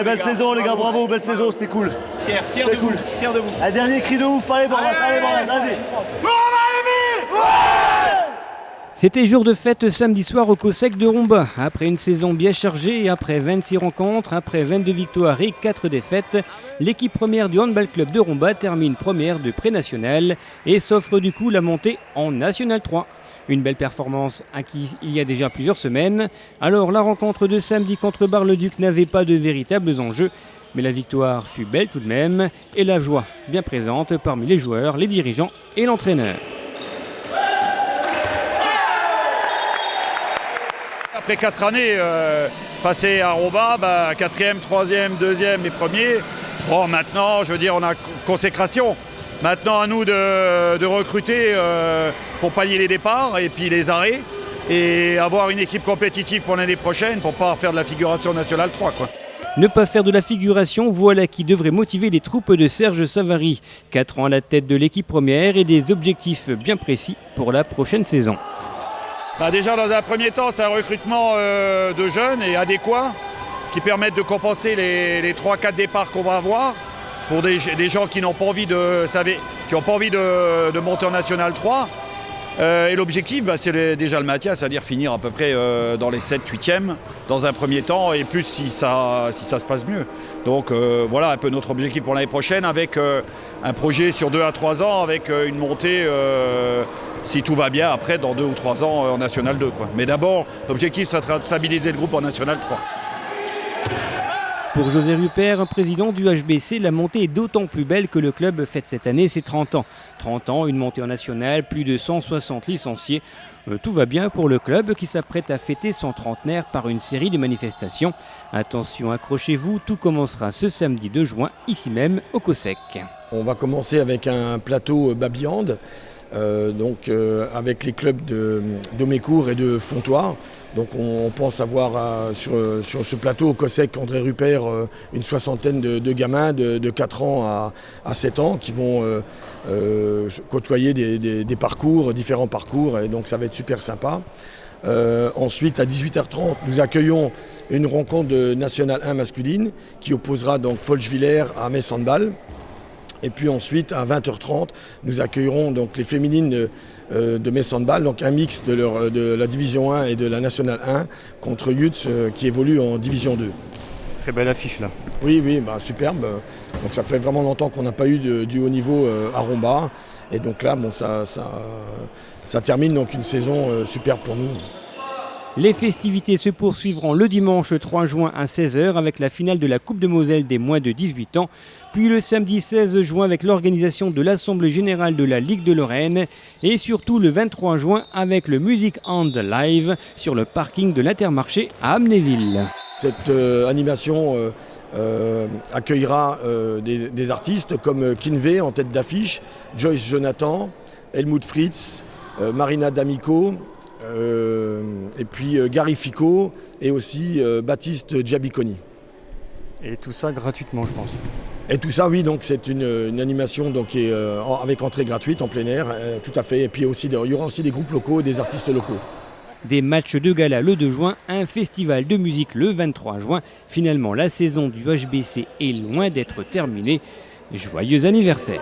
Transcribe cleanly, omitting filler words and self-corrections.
Belle saison les gars, bravo, belle saison, c'était cool. Fier de vous, fier de vous. Un dernier cri de ouf, par les Bordas, allez Bordas, vas-y. C'était jour de fête samedi soir au COSEC de Romba. Après une saison bien chargée et après 26 rencontres, après 22 victoires et 4 défaites, l'équipe première du Handball Club de Romba termine première de pré-national et s'offre du coup la montée en National 3. Une belle performance acquise il y a déjà plusieurs semaines. Alors la rencontre de samedi contre Bar-le-Duc n'avait pas de véritables enjeux, mais la victoire fut belle tout de même et la joie bien présente parmi les joueurs, les dirigeants et l'entraîneur. Après 4 années passées à Romba, 4e, 3e, 2e et 1er, bon maintenant je veux dire on a consécration. Maintenant à nous de recruter pour pallier les départs et puis les arrêts et avoir une équipe compétitive pour l'année prochaine pour pas faire de la figuration nationale 3 quoi. Ne pas faire de la figuration, voilà qui devrait motiver les troupes de Serge Savary. 4 ans à la tête de l'équipe première et des objectifs bien précis pour la prochaine saison. Déjà dans un premier temps, c'est un recrutement de jeunes et adéquat qui permettent de compenser les 3-4 départs qu'on va avoir pour des gens qui n'ont pas envie de monter en National 3. Et l'objectif, c'est déjà le maintien, c'est-à-dire finir à peu près dans les 7-8e dans un premier temps et plus si ça se passe mieux. Donc voilà un peu notre objectif pour l'année prochaine avec un projet sur 2 à 3 ans avec une montée si tout va bien après dans 2 ou 3 ans en National 2 quoi. Mais d'abord l'objectif sera de stabiliser le groupe en National 3. Pour José Rupert, président du HBC, la montée est d'autant plus belle que le club fête cette année ses 30 ans. 30 ans, une montée en nationale, plus de 160 licenciés. Tout va bien pour le club qui s'apprête à fêter son trentenaire par une série de manifestations. Attention, accrochez-vous, tout commencera ce samedi 2 juin, ici même au COSEC. On va commencer avec un plateau baby-hand, avec les clubs de Domécourt et de Fontoire. Donc on pense avoir sur ce plateau au COSEC André Rupert une soixantaine de gamins de 4 ans à 7 ans qui vont côtoyer des parcours, différents parcours, et donc ça va être super sympa. Ensuite à 18h30 nous accueillons une rencontre de National 1 masculine qui opposera donc Folchevillers à Metz Handball. Et puis ensuite, à 20h30, nous accueillerons donc les féminines de Metz Handball, donc un mix de la Division 1 et de la Nationale 1 contre Yutz qui évolue en Division 2. Très belle affiche là. Oui, superbe. Donc ça fait vraiment longtemps qu'on n'a pas eu du haut niveau à Romba. Et donc là, ça termine donc une saison superbe pour nous. Les festivités se poursuivront le dimanche 3 juin à 16h avec la finale de la Coupe de Moselle des moins de 18 ans, puis le samedi 16 juin avec l'organisation de l'Assemblée Générale de la Ligue de Lorraine et surtout le 23 juin avec le Music Hand Live sur le parking de l'Intermarché à Amnéville. Cette animation accueillera des artistes comme Kinvey en tête d'affiche, Joyce Jonathan, Helmut Fritz, Marina D'Amico, et puis Gary Fico et aussi Baptiste Giabiconi. Et tout ça gratuitement, je pense. Et tout ça, oui, donc c'est une animation donc, avec entrée gratuite en plein air, tout à fait. Et puis aussi, il y aura aussi des groupes locaux et des artistes locaux. Des matchs de gala le 2 juin, un festival de musique le 23 juin. Finalement, la saison du HBC est loin d'être terminée. Joyeux anniversaire!